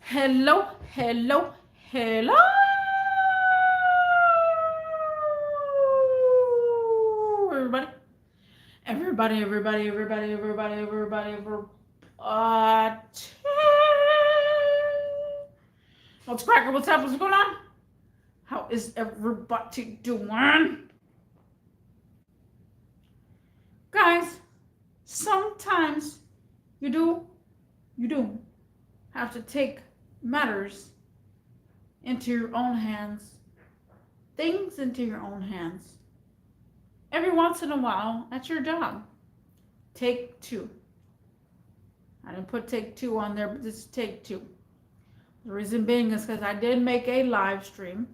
Hello, hello, hello, everybody. Everybody. What's cracking? What's up? What's going on? How is everybody doing? Guys, sometimes you do have to take matters into your own hands, things into your own hands. Every once in a while at your job. Take two. I didn't put take two on there, but this is take two. The reason being is because I did make a live stream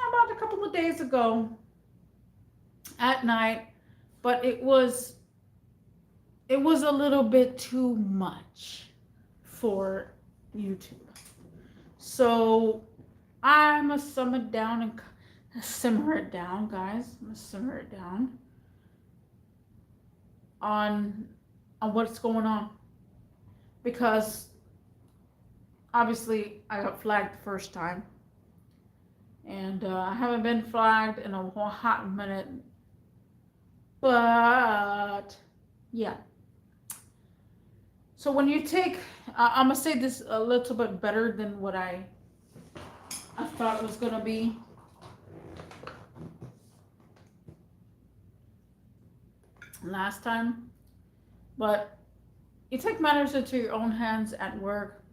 about a couple of days ago at night, but it was a little bit too much for YouTube. So I'm gonna simmer it down, guys. I'm gonna simmer it down on what's going on, because obviously I got flagged the first time, and I haven't been flagged in a hot minute, but yeah. So when you take, I'm gonna say this a little bit better than what I thought it was gonna be. Last time, but you take matters into your own hands at work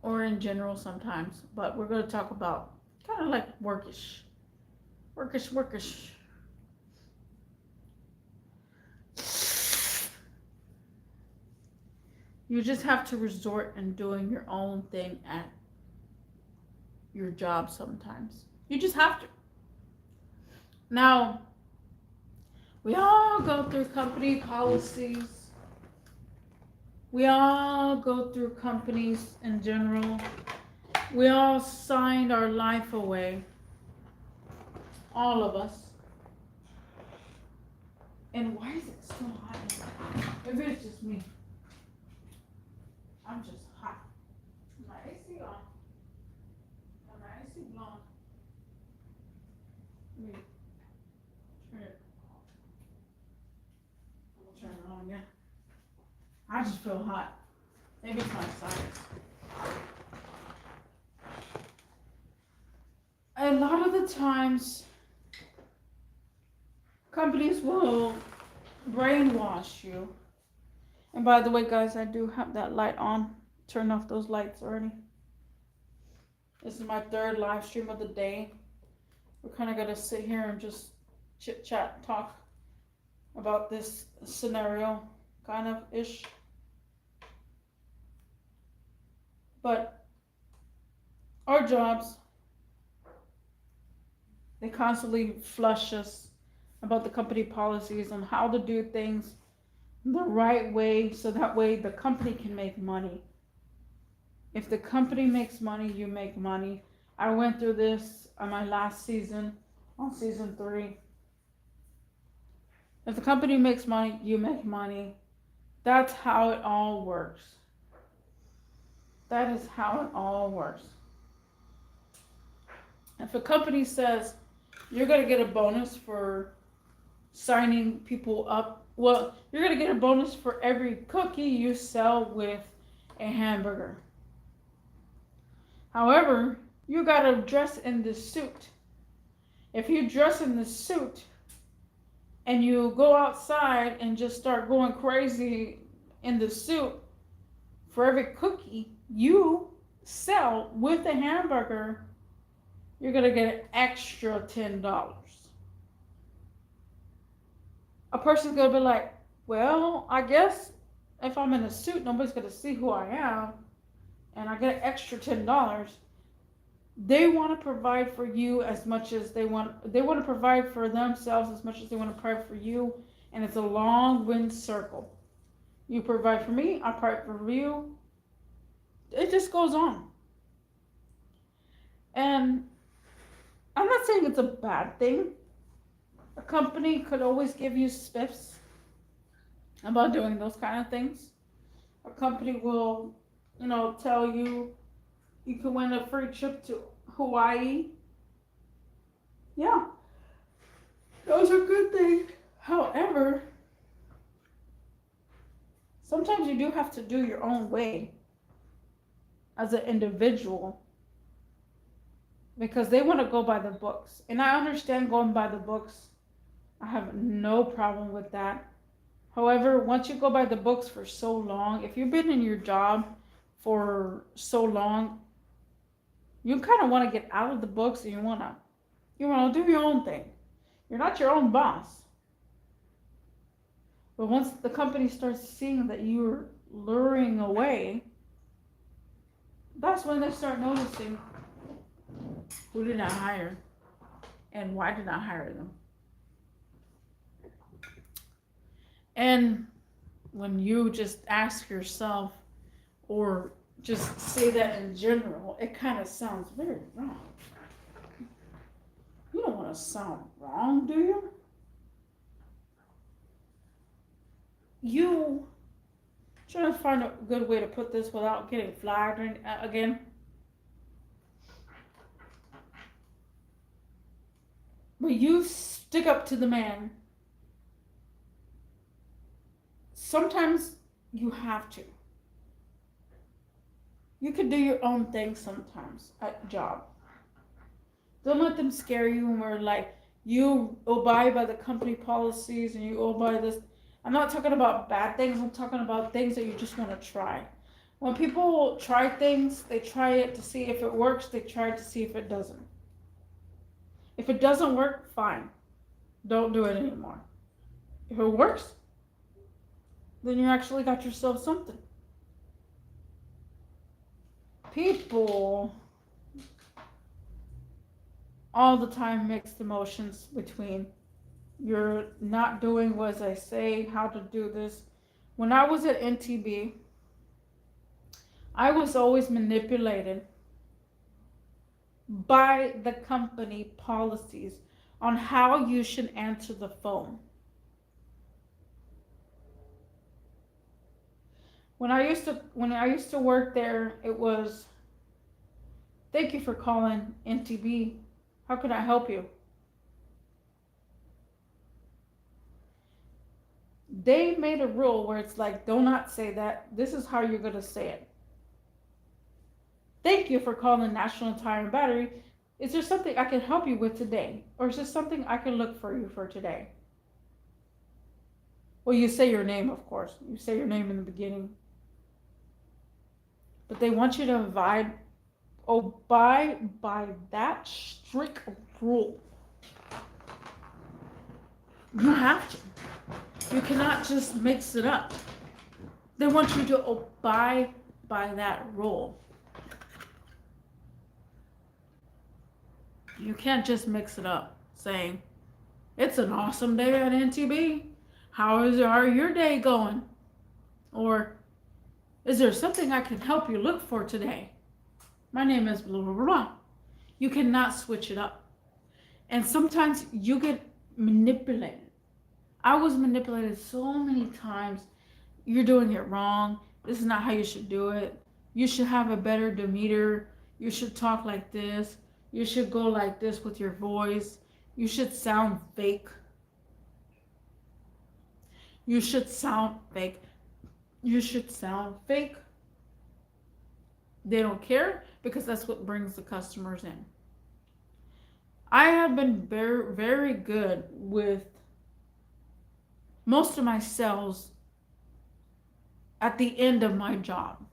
or in general sometimes, but we're going to talk about kind of like workish. You just have to resort and doing your own thing at your job sometimes. You just have to. Now, we all go through company policies. We all go through companies in general. We all signed our life away. All of us. And why is it so hot in here? Maybe it's just me. I'm just hot. My AC on. My AC blowing. Let me turn it off. I'll turn it on again. I just feel hot. Maybe it's my sinus. A lot of the times, companies will brainwash you. And by the way, guys, I do have that light on. Turn off those lights already. This is my third live stream of the day. We're kind of going to sit here and just chit chat, talk about this scenario, kind of ish. But our jobs, they constantly flush us about the company policies on how to do things the right way, so that way the company can make money. If the company makes money, you make money. I went through this on my last season, on season 3. If the company makes money, you make money. That's how it all works. That is how it all works. If a company says you're going to get a bonus for signing people up, well, you're going to get a bonus for every cookie you sell with a hamburger. However, you got to dress in the suit. If you dress in the suit and you go outside and just start going crazy in the suit, for every cookie you sell with a hamburger, you're going to get an extra $10. A person's going to be like, well, I guess if I'm in a suit, nobody's going to see who I am, and I get an extra $10. They want to provide for you as much as they want to provide for themselves as much as they want to provide for you, and it's a long wind circle. You provide for me, I provide for you. It just goes on. And I'm not saying it's a bad thing. A company could always give you spiffs about doing those kind of things. A company will, tell you you can win a free trip to Hawaii. Yeah, those are good things. However, sometimes you do have to do your own way as an individual because they want to go by the books. And I understand going by the books. I have no problem with that. However, once you go by the books for so long, if you've been in your job for so long, you kind of want to get out of the books and you want to do your own thing. You're not your own boss. But once the company starts seeing that you're luring away, that's when they start noticing who did I hire and why did I hire them. And when you just ask yourself or just say that in general, it kind of sounds very wrong. You don't want to sound wrong, do you? You trying to find a good way to put this without getting flagged again. But you stick up to the man. Sometimes you have to. You can do your own thing sometimes at job. Don't let them scare you and we're like, you abide by the company policies and you abide this. I'm not talking about bad things. I'm talking about things that you just want to try. When people try things, they try it to see if it works. They try it to see if it doesn't. If it doesn't work, fine. Don't do it anymore. If it works, then you actually got yourself something. People all the time mixed emotions between you're not doing what I say, how to do this. When I was at NTB, I was always manipulated by the company policies on how you should answer the phone. When I used to work there, it was, thank you for calling NTB. How can I help you? They made a rule where it's like, do not say that. This is how you're going to say it. Thank you for calling National Tire and Battery. Is there something I can help you with today? Or is there something I can look for you for today? Well, you say your name, of course. You say your name in the beginning. But they want you to abide by that strict rule. You have to. You cannot just mix it up. They want you to abide by that rule. You can't just mix it up saying, it's an awesome day at NTB. How is your day going? Or, is there something I can help you look for today? My name is blah, blah, blah. You cannot switch it up. And sometimes you get manipulated. I was manipulated so many times. You're doing it wrong. This is not how you should do it. You should have a better demeanor. You should talk like this. You should go like this with your voice. You should sound fake. You should sound fake. You should sound fake. They don't care because that's what brings the customers in. I have been very, very good with most of my sales at the end of my job.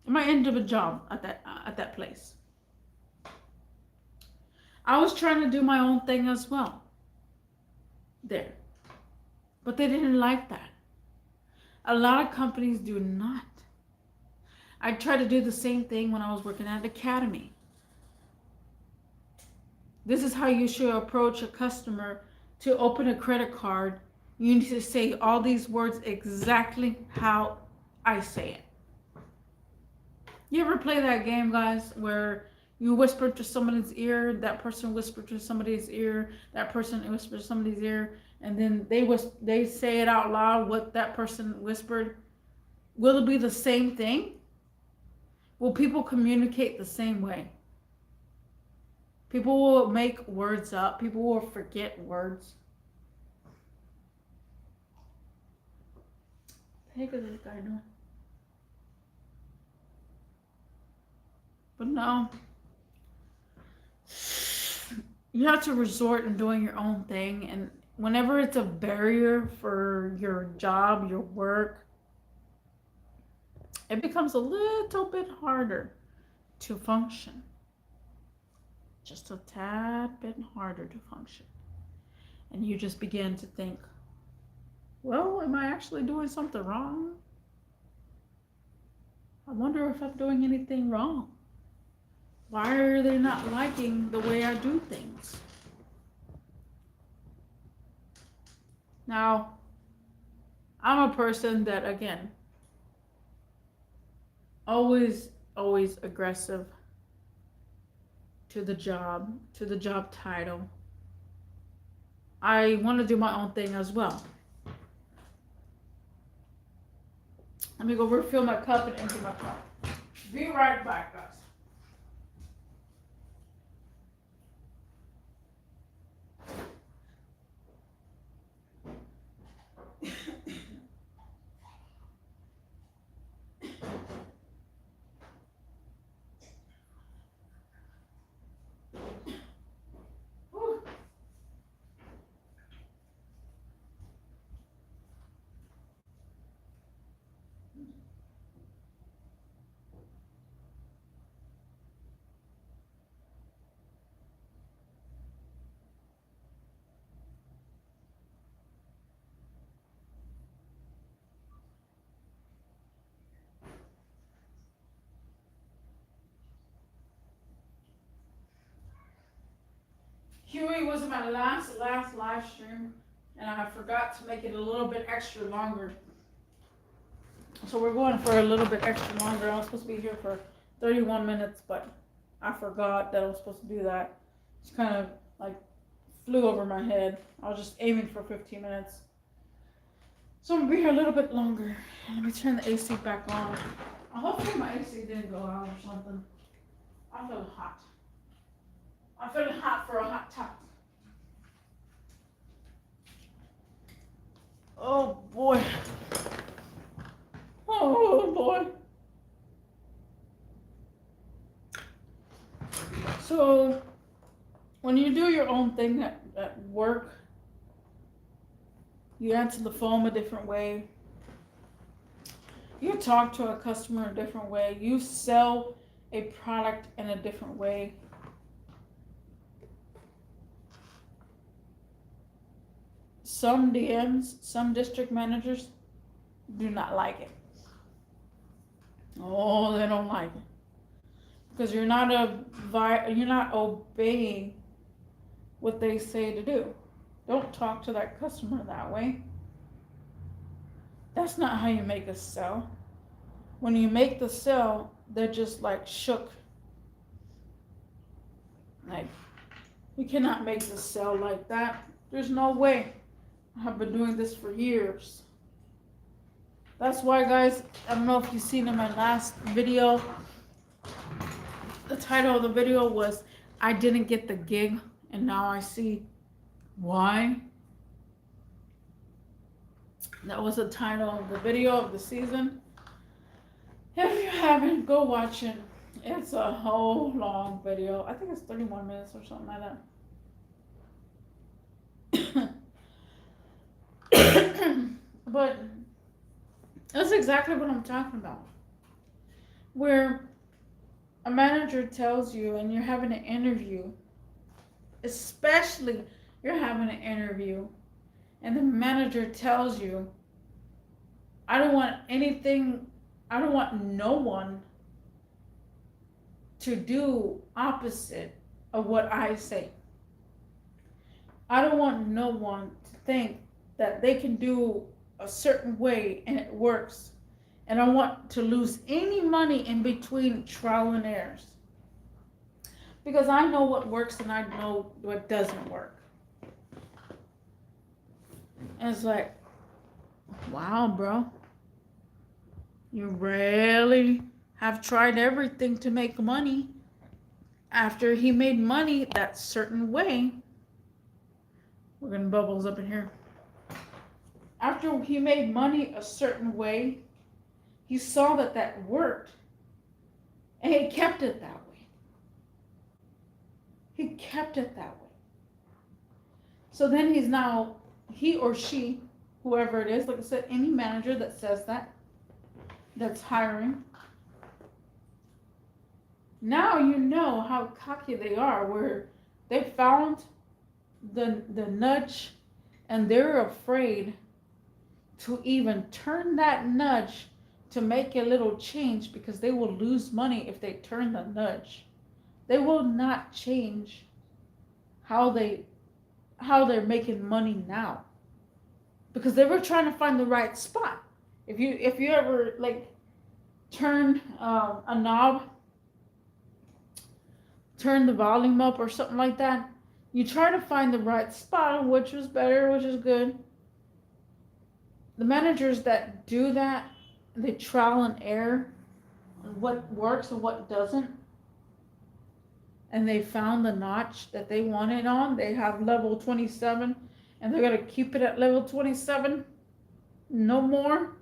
My end of a job at that place. I was trying to do my own thing as well there. But they didn't like that. A lot of companies do not. I tried to do the same thing when I was working at an academy. This is how you should approach a customer to open a credit card. You need to say all these words exactly how I say it. You ever play that game, guys, where you whisper to somebody's ear, that person whispered to somebody's ear, that person whispered to somebody's ear, and then they say it out loud what that person whispered? Will it be the same thing? Will people communicate the same way? People will make words up. People will forget words. The heck is this guy doing? But no, you have to resort in doing your own thing. And whenever it's a barrier for your job, your work, it becomes a little bit harder to function. Just a tad bit harder to function. And you just begin to think, well, am I actually doing something wrong? I wonder if I'm doing anything wrong. Why are they not liking the way I do things? Now, I'm a person that, again, always aggressive to the job title. I want to do my own thing as well. Let me go refill my cup and empty my cup. Be right back, guys. Huey was my last live stream, and I forgot to make it a little bit extra longer. So we're going for a little bit extra longer. I was supposed to be here for 31 minutes, but I forgot that I was supposed to do that. It's kind of like flew over my head. I was just aiming for 15 minutes. So I'm gonna be here a little bit longer. Let me turn the AC back on. Hopefully my AC didn't go out or something. I feel hot. I'm feeling hot for a hot top. Oh boy. Oh boy. So, when you do your own thing at work, you answer the phone a different way. You talk to a customer a different way. You sell a product in a different way. Some DMs, some district managers do not like it. Oh, they don't like it. Because you're not obeying what they say to do. Don't talk to that customer that way. That's not how you make a sell. When you make the sell, they're just like shook. Like, you cannot make the sell like that. There's no way. I have been doing this for years. That's why, guys, I don't know if you've seen in my last video, the title of the video was, I didn't get the gig, and now I see why. That was the title of the video of the season. If you haven't, go watch it. It's a whole long video. I think it's 31 minutes or something like that. But that's exactly what I'm talking about. Where a manager tells you, and you're having an interview, especially you're having an interview, and the manager tells you, I don't want no one to do opposite of what I say. I don't want no one to think that they can do a certain way and it works. And I want to lose any money in between trial and errors. Because I know what works and I know what doesn't work. And it's like, wow, bro. You really have tried everything to make money. After he made money that certain way, we're gonna bubbles up in here. After he made money a certain way, he saw that that worked, and he kept it that way. He kept it that way. So then he's now, he or she, whoever it is, like I said, any manager that says that, that's hiring, now you know how cocky they are, where they found the nudge and they're afraid to even turn that nudge to make a little change, because they will lose money if they turn the nudge. They will not change how they're making money now, because they were trying to find the right spot. If you ever like turn a knob, turn the volume up or something like that, you try to find the right spot, which is better, which is good. The managers that do that, they trial and error on what works and what doesn't, and they found the notch that they wanted on. They have level 27, and they're going to keep it at level 27, no more.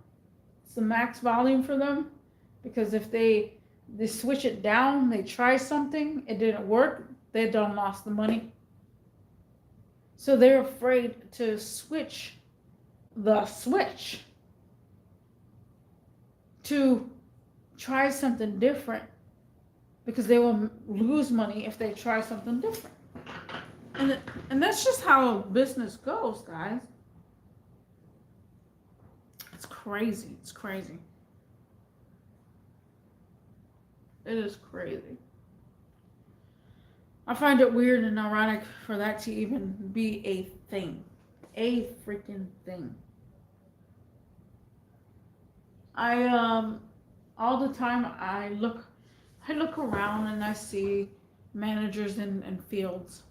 It's the max volume for them, because if they switch it down, they try something, it didn't work, they done lost the money. So they're afraid to switch the switch to try something different, because they will lose money if they try something different. And that's just how business goes, guys. It's crazy. It's crazy. It is crazy. I find it weird and ironic for that to even be a thing. A freaking thing. I all the time I look around and I see managers in fields.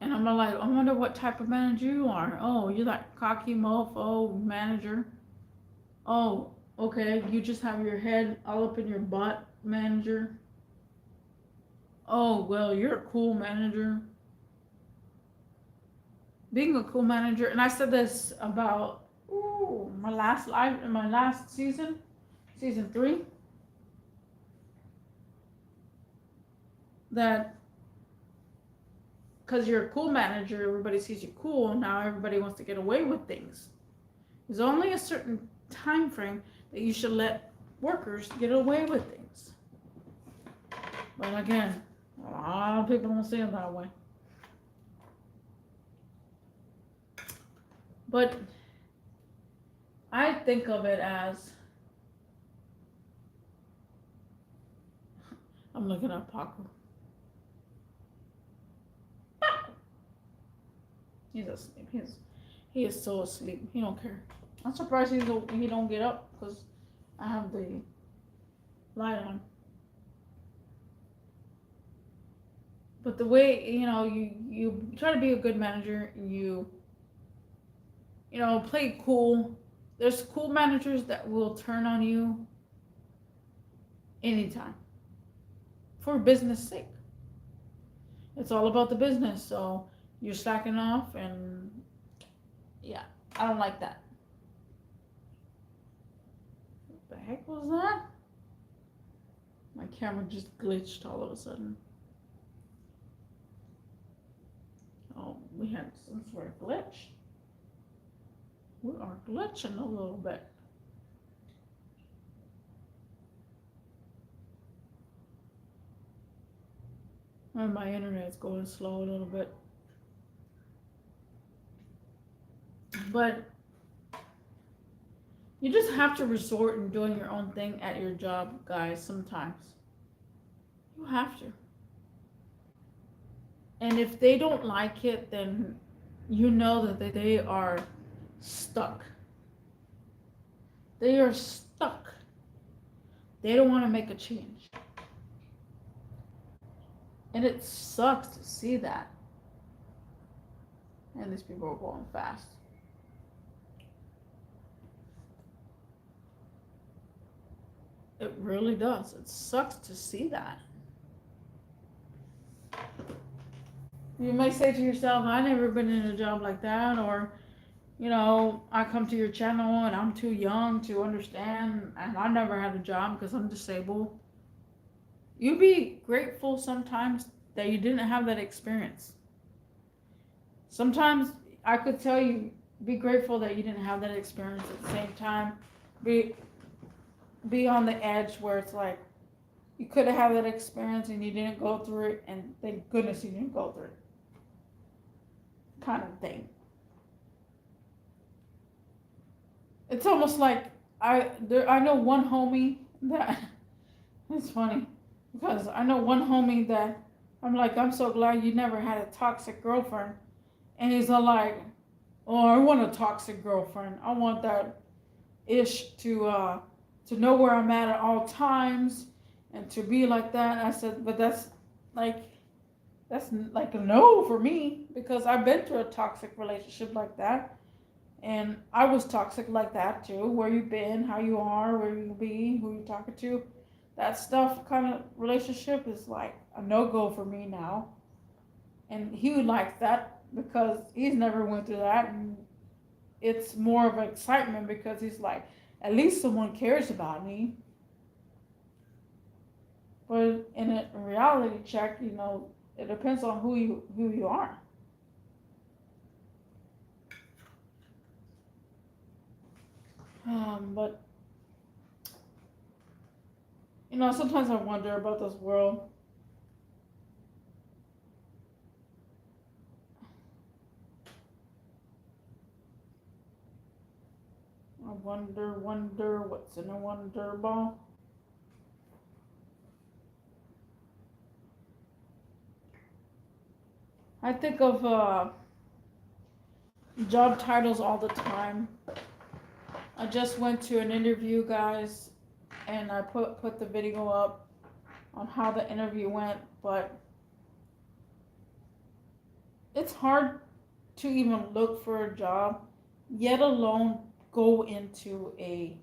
And I'm like, I wonder what type of manager you are. Oh, you're that cocky mofo manager. Oh, okay, you just have your head all up in your butt manager. Oh, well, you're a cool manager. Being a cool manager, and I said this about my last season, season 3, that because you're a cool manager, everybody sees you cool, and now everybody wants to get away with things. There's only a certain time frame that you should let workers get away with things. But again, a lot of people don't see it that way. But I think of it as, I'm looking at Paco. He's asleep. He is so asleep. He don't care. I'm surprised he don't get up, because I have the light on. But the way, you try to be a good manager, you play cool. There's cool managers that will turn on you anytime for business sake. It's all about the business, so you're slacking off, and yeah, I don't like that. What the heck was that? My camera just glitched all of a sudden. Oh, we had some sort of glitch. We are glitching a little bit. And my internet's going slow a little bit. But you just have to resort in doing your own thing at your job, guys, sometimes. You have to. And if they don't like it, then you know that they are stuck. They are stuck. They don't want to make a change. And it sucks to see that. And these people are going fast. It really does. It sucks to see that. You may say to yourself, I never been in a job like that, or, I come to your channel and I'm too young to understand, and I never had a job because I'm disabled. You be grateful sometimes that you didn't have that experience. Sometimes I could tell you, be grateful that you didn't have that experience. At the same time, be be on the edge where it's like you could have had that experience and you didn't go through it, and thank goodness you didn't go through it, kind of thing. It's almost like I know one homie that it's funny because I know one homie that I'm like, I'm so glad you never had a toxic girlfriend, and he's all like, oh, I want a toxic girlfriend. I want that ish to know where I'm at all times and to be like that. I said, but like that's like a no for me because I've been through a toxic relationship like that. And I was toxic like that too. Where you been, how you are, where you be, who you talking to. That stuff kind of relationship is like a no go for me now. And he would like that because he's never went through that, and it's more of an excitement because he's like, at least someone cares about me. But in a reality check, it depends on who you are. But sometimes I wonder about this world. I wonder what's in a wonder ball. I think of job titles all the time. I just went to an interview, guys, and I put the video up on how the interview went, but it's hard to even look for a job, yet alone go into a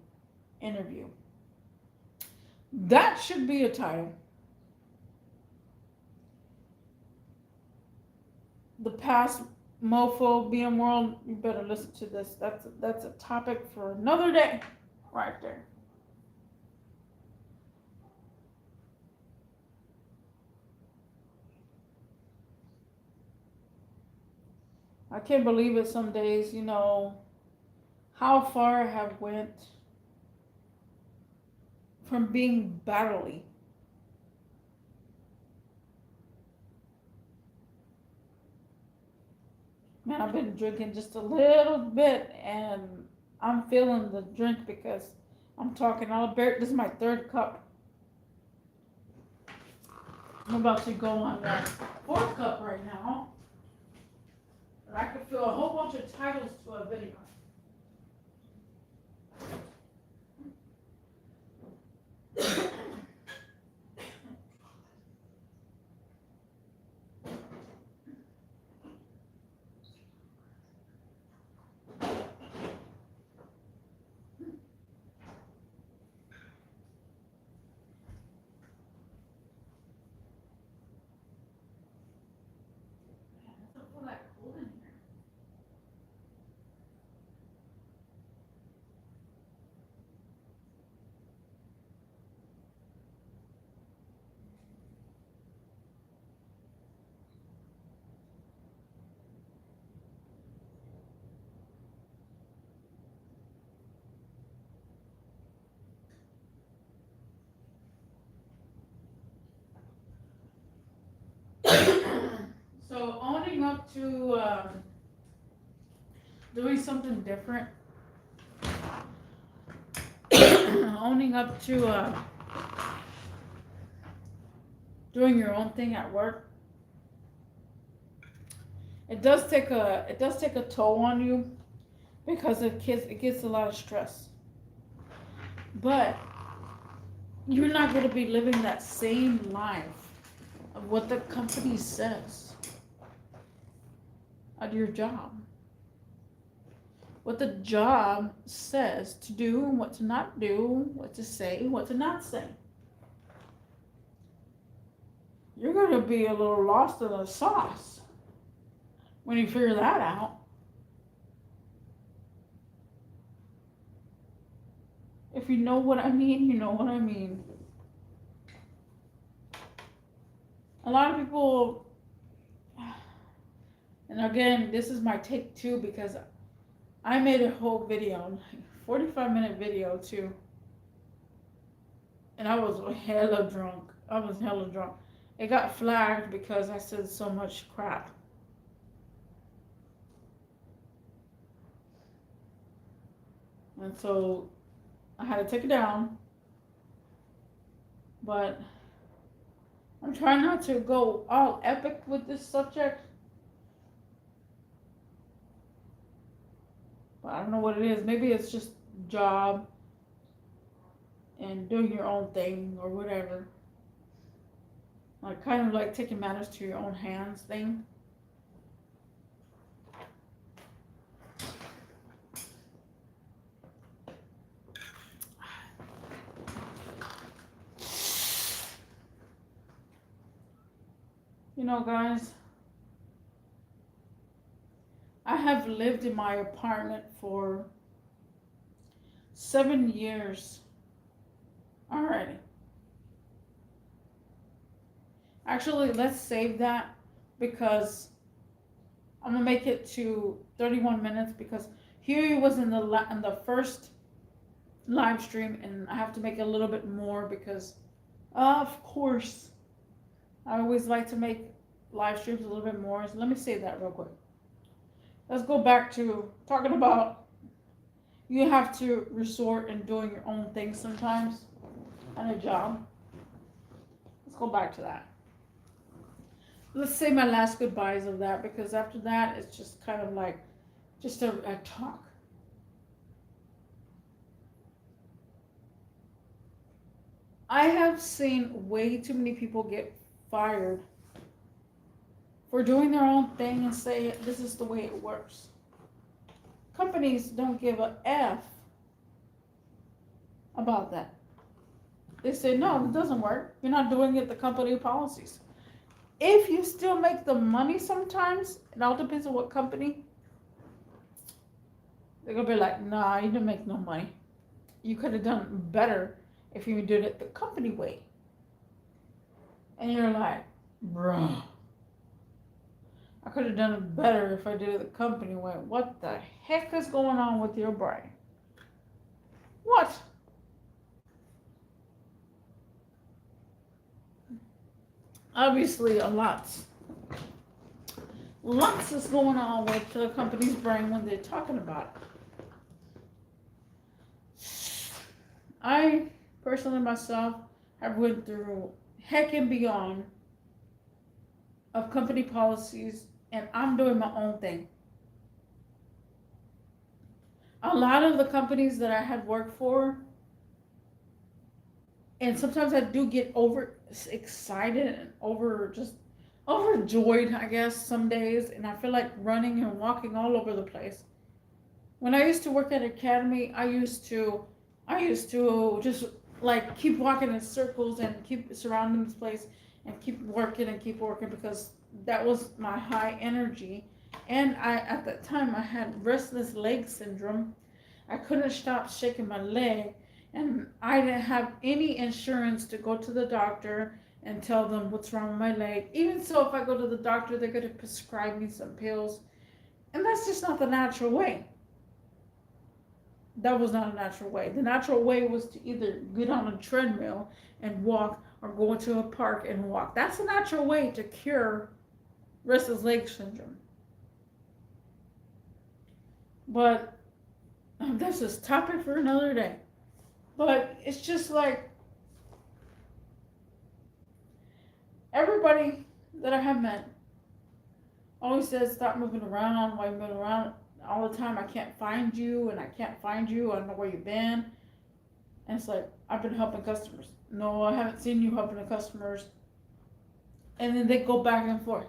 interview. That should be a title. The past mophobia world, you better listen to this. That's a topic for another day, right there. I can't believe it some days, how far I have went from being battlely. Man, I've been drinking just a little bit and I'm feeling the drink because I'm talking all about this is my third cup. I'm about to go on that fourth cup right now. And I could feel a whole bunch of titles to a video. Man, it doesn't feel like cold in here. So owning up to doing something different, owning up to doing your own thing at work, it does take a toll on you because it gets a lot of stress. But you're not going to be living that same life of what the company says at your job. what the job says to do and what to not do, what to say, what to not say. You're going to be a little lost in the sauce when you figure that out. If you know what I mean, you know what I mean. A lot of people, and again, this is my take two because I made a whole video, 45-minute video too. And I was hella drunk. I was hella drunk. It got flagged because I said so much crap. And so I had to take it down. But I'm trying not to go all epic with this subject. But I don't know what it is. Maybe it's just job and doing your own thing or whatever. Like kind of like taking matters to your own hands thing. You know, guys, I have lived in my apartment for 7 years already. Actually, let's save that because I'm gonna make it to 31 minutes because here was in the first live stream, and I have to make it a little bit more because, of course, I always like to make live streams a little bit more. So let me say that real quick. Let's go back to talking about you have to resort in doing your own thing sometimes on a job. Let's go back to that. Let's say my last goodbyes of that because after that it's just kind of like just a talk. I have seen way too many people get fired for doing their own thing and say this is the way it works. Companies don't give a F about that. They say, no, it doesn't work. You're not doing it the company policies. If you still make the money sometimes, it all depends on what company. They're going to be like, nah, you didn't make no money. You could have done better if you did it the company way. And you're like, bruh, I could have done it better if I did it the company way. What the heck is going on with your brain? What? Obviously, lots is going on with the company's brain when they're talking about it. I personally myself have went through heck and beyond of company policies, and I'm doing my own thing. A lot of the companies that I had worked for, and sometimes I do get over excited and overjoyed, I guess, some days, and I feel like running and walking all over the place. When I used to work at Academy, I used to just like keep walking in circles and keep surrounding this place and keep working because that was my high energy. And at that time I had restless leg syndrome. I couldn't stop shaking my leg, and I didn't have any insurance to go to the doctor and tell them what's wrong with my leg. Even so, if I go to the doctor, they're going to prescribe me some pills, and that's just not the natural way. That was not a natural way. The natural way was to either get on a treadmill and walk or go into a park and walk. That's the natural way to cure restless leg syndrome. But that's just topic for another day. But it's just like everybody that I have met always says stop moving around. Why are you moving around all the time? I can't find you, and I can't find you. I don't know where you've been. And it's like, I've been helping customers. No, I haven't seen you helping the customers. And then they go back and forth.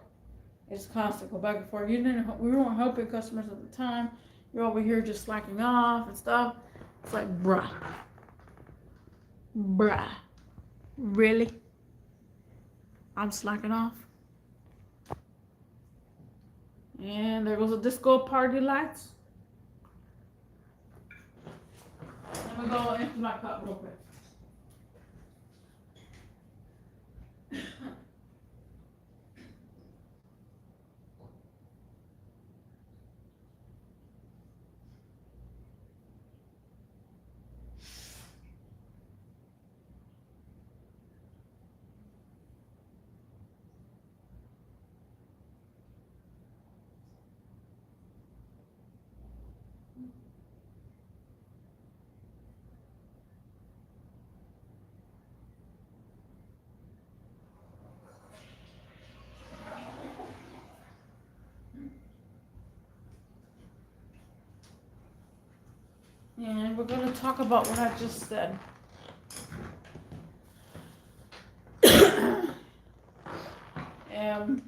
It's constant, go back and forth. We weren't helping customers at the time. You're over here just slacking off and stuff. It's like, bruh, really? I'm slacking off. And there goes the disco party lights. Let me go into my cup real quick. And we're going to talk about what I just said. and,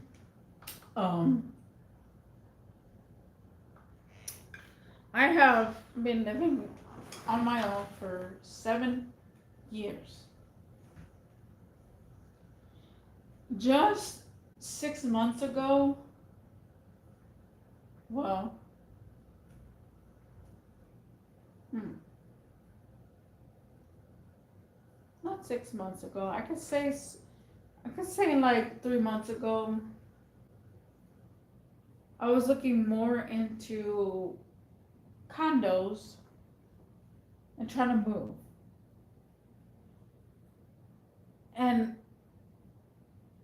I have been living on my own for 7 years. Just 6 months ago, well, not 6 months ago. I could say like 3 months ago, I was looking more into condos and trying to move. And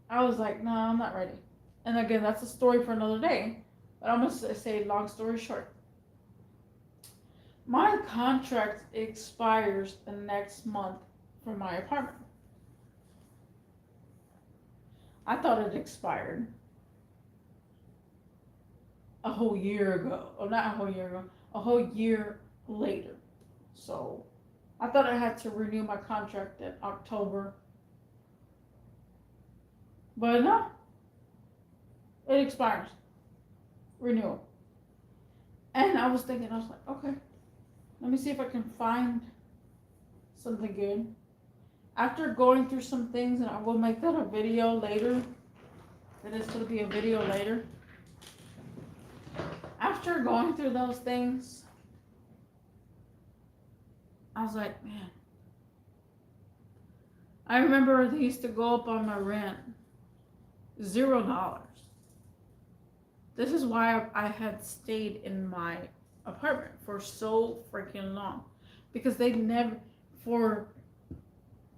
I was like, no, I'm not ready. And again, that's a story for another day. But I'm going to say, long story short. My contract expires the next month for my apartment. I thought it expired a whole year ago. Oh, not a whole year ago. A whole year later. So I thought I had to renew my contract in October. But no. It expires. Renewal. And I was thinking, I was like, okay, let me see if I can find something good. After going through some things, and I will make that a video later. It is going to be a video later. After going through those things, I was like, man. I remember they used to go up on my rent. $0. This is why I had stayed in my apartment for so freaking long. Because they never, for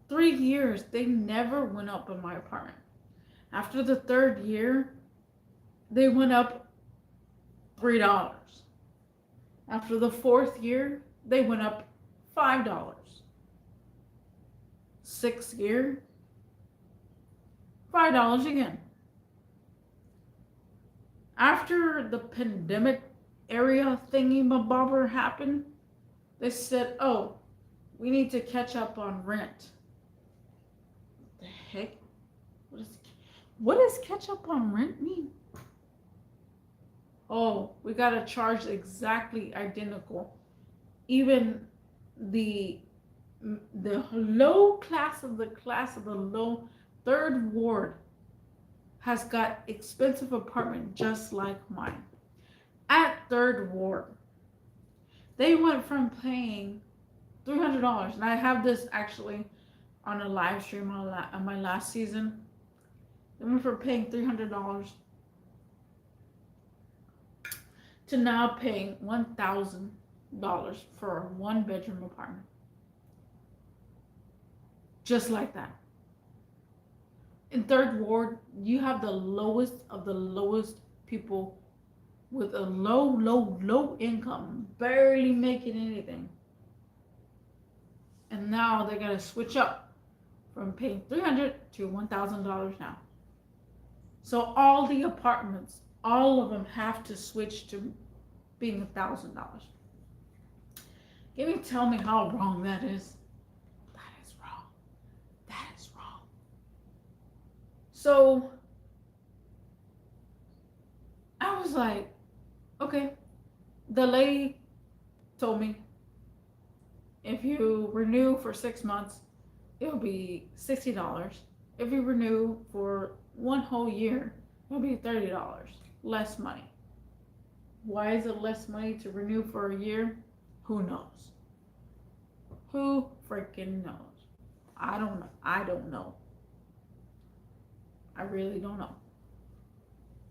3 years, they never went up in my apartment. After the 3rd year, they went up $3. After the 4th year, they went up $5. 6th year, $5 again. After the pandemic area thingy-mabobber happened, they said, oh, we need to catch up on rent. What the heck? What does catch up on rent mean? Oh, we gotta charge exactly identical. Even the low class of the low 3rd ward has got expensive apartment just like mine. At 3rd ward, they went from paying $300, and I have this actually on a live stream on my last season. They went from paying $300 to now paying $1,000 for a 1-bedroom apartment. Just like that. In 3rd ward, you have the lowest of the lowest people with a low income, barely making anything. And now they're going to switch up from paying $300 to $1,000 now. So all the apartments, all of them have to switch to being $1,000. Can you tell me how wrong that is? So I was like, okay, The lady told me if you renew for 6 months, it'll be $60. If you renew for one whole year, it'll be $30. Less money. Why is it less money to renew for a year? Who knows? Who freaking knows? I don't know. I don't know. I really don't know.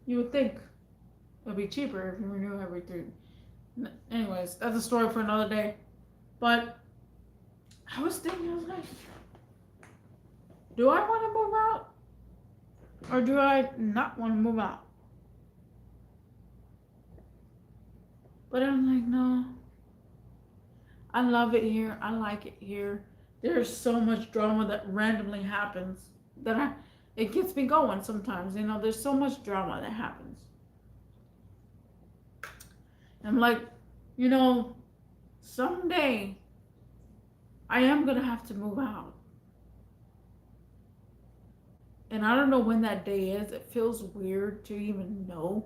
You would think it'd be cheaper if you renew every three. Anyways, that's a story for another day. But I was thinking, I was like, do I want to move out or do I not want to move out? But I'm like, no. I love it here. I like it here. There's so much drama that randomly happens that it gets me going sometimes. You know, there's so much drama that happens. I'm like, you know, someday I am going to have to move out. And I don't know when that day is. It feels weird to even know.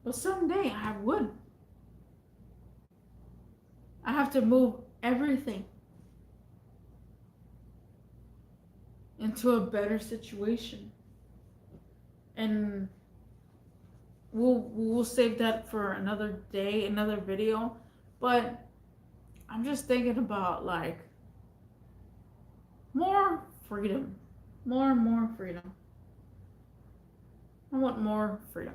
But someday I would. I have to move everything into a better situation. And we'll save that for another day, another video. But I'm just thinking about like more freedom. More and more freedom. I want more freedom.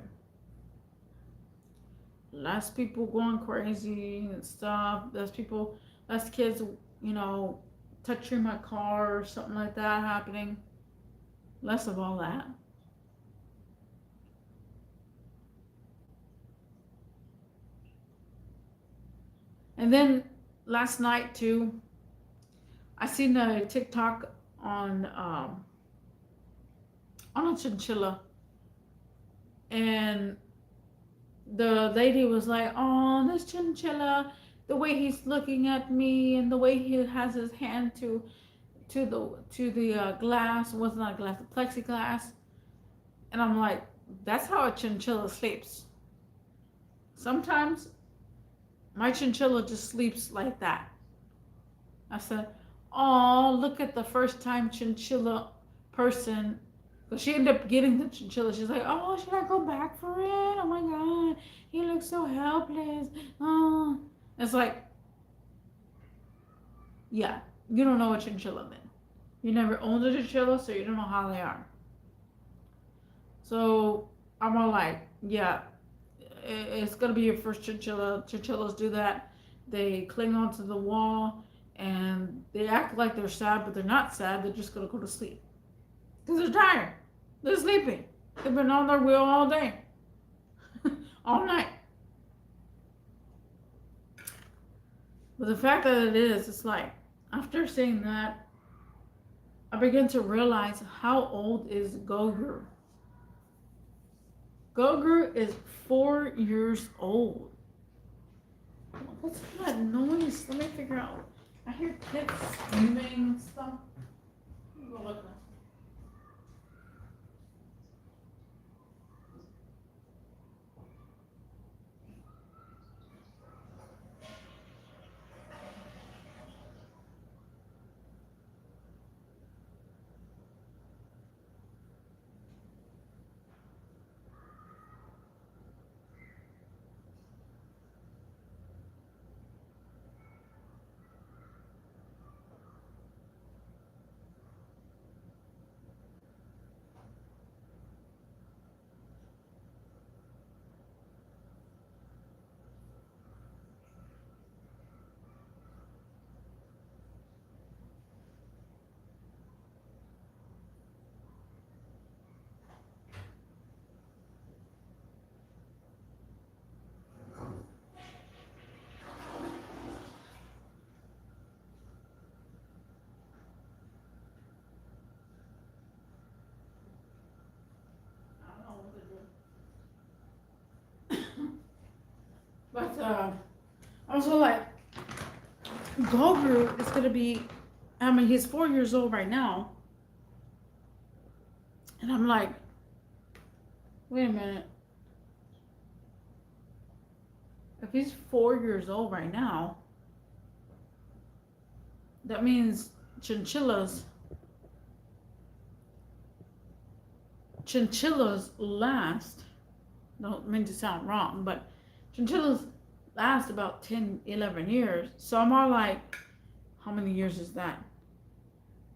Less people going crazy and stuff. Less kids, you know, touching my car or something like that happening. Less of all that. And then last night too, I seen a TikTok on a chinchilla, and the lady was like, "Oh, this chinchilla, the way he's looking at me, and the way he has his hand to the glass, was not glass, the plexiglass," and I'm like, "That's how a chinchilla sleeps. Sometimes my chinchilla just sleeps like that." I said, "Oh, look at the first time chinchilla person." But she ended up getting the chinchilla. She's like, "Oh, should I go back for it? Oh my God, he looks so helpless." Oh, it's like, yeah, you don't know a chinchilla then. You never owned a chinchilla, so you don't know how they are. So I'm all like, yeah, it's gonna be your first chinchilla. Chinchillas do that. They cling onto the wall and they act like they're sad, but they're not sad. They're just gonna go to sleep because they're tired. They're sleeping. They've been on their wheel all day, all night. But the fact that it is, it's like after seeing that, I begin to realize how old is Goguru. Goguru is 4 years old. What's that noise? Let me figure out. I hear kids screaming and stuff. Let me go look. But I was like, Goguru is gonna be. I mean, he's 4 years old right now, and I'm like, wait a minute. If he's 4 years old right now, that means chinchillas chinchillas last, don't mean to sound wrong, but chinchillas last about 10, 11 years. So I'm all like, how many years is that?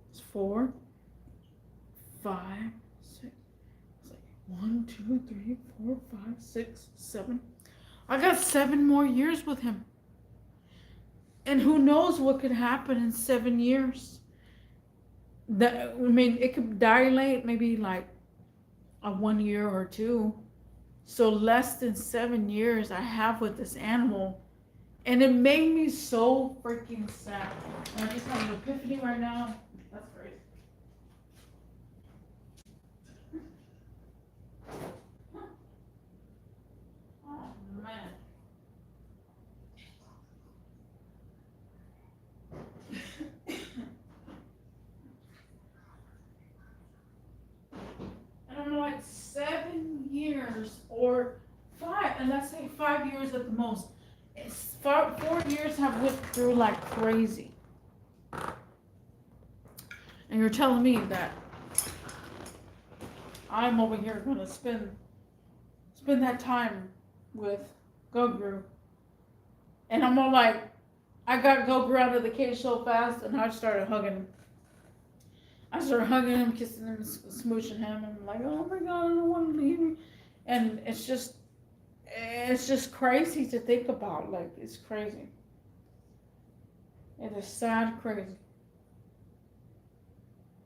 It's 4, 5, 6. It's like 1, 2, 3, 4, 5, 6, 7. I got 7 more years with him. And who knows what could happen in 7 years. That, I mean, it could dilate maybe like a 1 year or 2. So less than 7 years I have with this animal. And it made me so freaking sad. And I just had an epiphany right now. That's crazy. Oh man. And I'm like 7 years or 5, and let's say 5 years at the most. It's 4 years have went through like crazy. And you're telling me that I'm over here gonna spend that time with Goguru. And I'm all like, I got Goguru out of the cage so fast, and I started hugging him. I started hugging him, kissing him, smooching him, and I'm like, oh my god, I don't want to leave you. And it's just crazy to think about. Like, it's crazy. It is sad, crazy.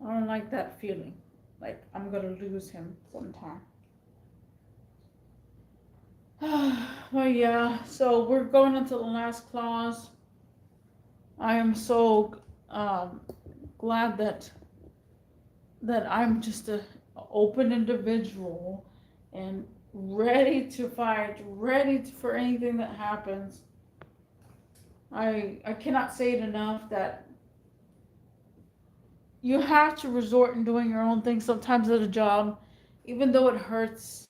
I don't like that feeling. Like, I'm gonna lose him sometime. Well, yeah, so we're going into the last clause. I am so glad that I'm just a open individual and ready to fight, for anything that happens. I cannot say it enough that you have to resort in doing your own thing sometimes at a job, even though it hurts,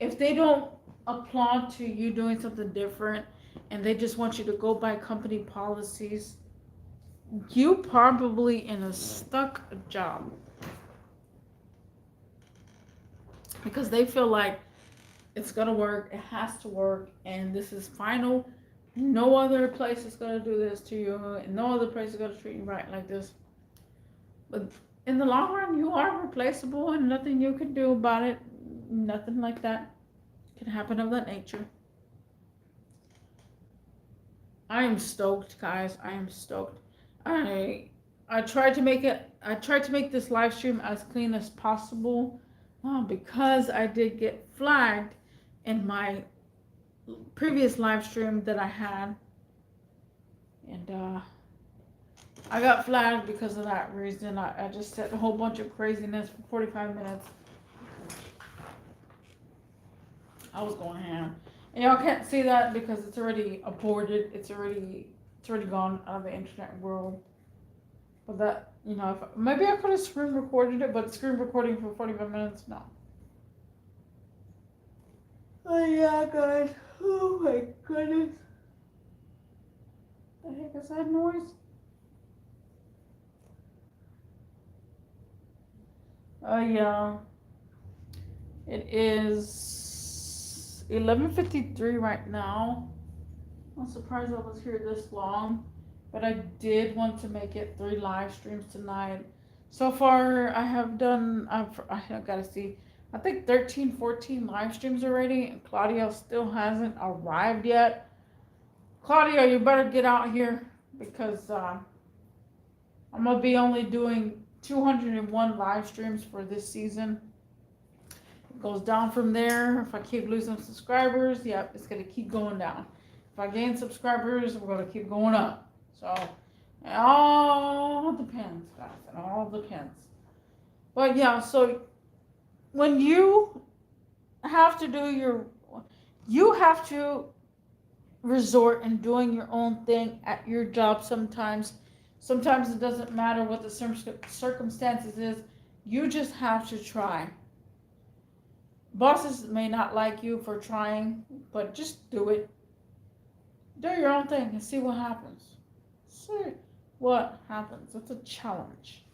If they don't applaud to you doing something different and they just want you to go by company policies, you probably in a stuck job. Because they feel like it's gonna work, it has to work, and this is final. No other place is gonna do this to you, and no other place is gonna treat you right like this. But in the long run, you are replaceable, and nothing you can do about it. Nothing like that can happen of that nature. I am stoked, guys. I am stoked. I tried to make it. I tried to make this live stream as clean as possible, because I did get flagged in my previous live stream that I had, and I got flagged because of that reason. I just said a whole bunch of craziness for 45 minutes. I was going ham. And y'all can't see that because it's already aborted. It's already gone out of the internet world. But that, maybe I could have screen recorded it, but screen recording for 45 minutes, no. Oh yeah, guys. Oh my goodness. The heck is that noise? Oh yeah. It is 11:53 right now. I'm surprised I was here this long, but I did want to make it 3 live streams tonight. So far, I have done, I gotta see, I think 13, 14 live streams already, and Claudio still hasn't arrived yet. Claudio, you better get out here, because I'm going to be only doing 201 live streams for this season. It goes down from there. If I keep losing subscribers, yep, it's going to keep going down. If I gain subscribers, we're going to keep going up. So, it all depends, guys. It all depends. But yeah, so when you have to you have to resort in doing your own thing at your job sometimes. Sometimes it doesn't matter what the circumstances is. You just have to try. Bosses may not like you for trying, but just do it. Do your own thing and see what happens. See what happens. It's a challenge.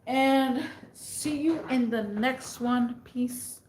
And see you in the next one. Peace